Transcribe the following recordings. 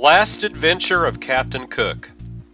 Last Adventure of Captain Cook.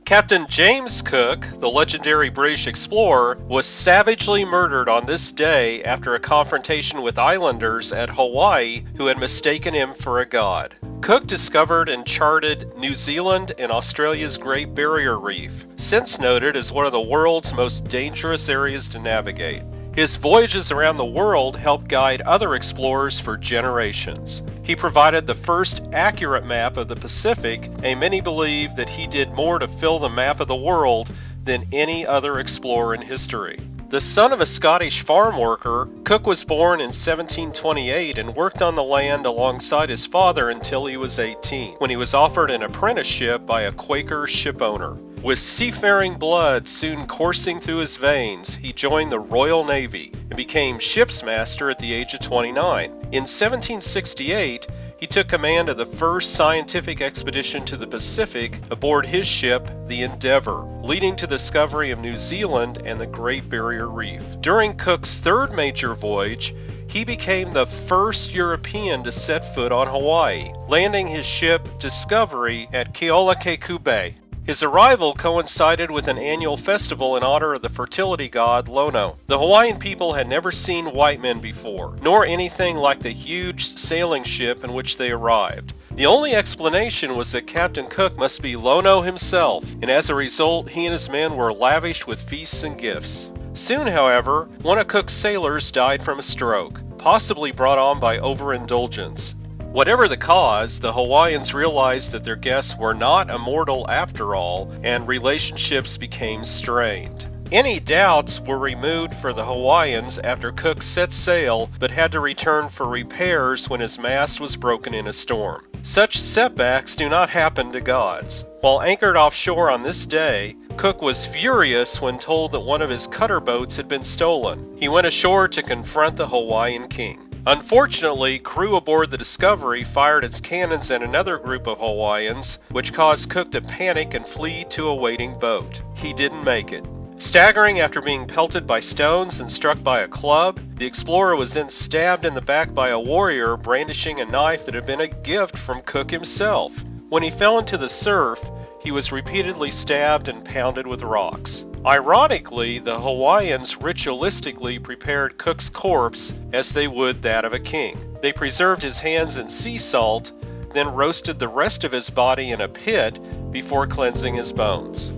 Captain James Cook, the legendary British explorer, was savagely murdered on this day after a confrontation with islanders at Hawaii who had mistaken him for a god. Cook discovered and charted New Zealand and Australia's Great Barrier Reef, since noted as one of the world's most dangerous areas to navigate. His voyages around the world helped guide other explorers for generations. He provided the first accurate map of the Pacific, and many believe that he did more to fill the map of the world than any other explorer in history. The son of a Scottish farm worker, Cook was born in 1728 and worked on the land alongside his father until he was 18, when he was offered an apprenticeship by a Quaker shipowner. With seafaring blood soon coursing through his veins, he joined the Royal Navy and became ship's master at the age of 29. In 1768, he took command of the first scientific expedition to the Pacific aboard his ship, the Endeavour, leading to the discovery of New Zealand and the Great Barrier Reef. During Cook's third major voyage, he became the first European to set foot on Hawaii, landing his ship Discovery at Kealakekau Bay. His arrival coincided with an annual festival in honor of the fertility god Lono. The Hawaiian people had never seen white men before, nor anything like the huge sailing ship in which they arrived. The only explanation was that Captain Cook must be Lono himself, and as a result he and his men were lavished with feasts and gifts. Soon, however, one of Cook's sailors died from a stroke, possibly brought on by overindulgence. Whatever the cause, the Hawaiians realized that their guests were not immortal after all, and relationships became strained. Any doubts were removed for the Hawaiians after Cook set sail, but had to return for repairs when his mast was broken in a storm. Such setbacks do not happen to gods. While anchored offshore on this day, Cook was furious when told that one of his cutter boats had been stolen. He went ashore to confront the Hawaiian king. Unfortunately, crew aboard the Discovery fired its cannons at another group of Hawaiians, which caused Cook to panic and flee to a waiting boat. He didn't make it. Staggering after being pelted by stones and struck by a club, the explorer was then stabbed in the back by a warrior brandishing a knife that had been a gift from Cook himself. When he fell into the surf, he was repeatedly stabbed and pounded with rocks. Ironically, the Hawaiians ritualistically prepared Cook's corpse as they would that of a king. They preserved his hands in sea salt, then roasted the rest of his body in a pit before cleansing his bones.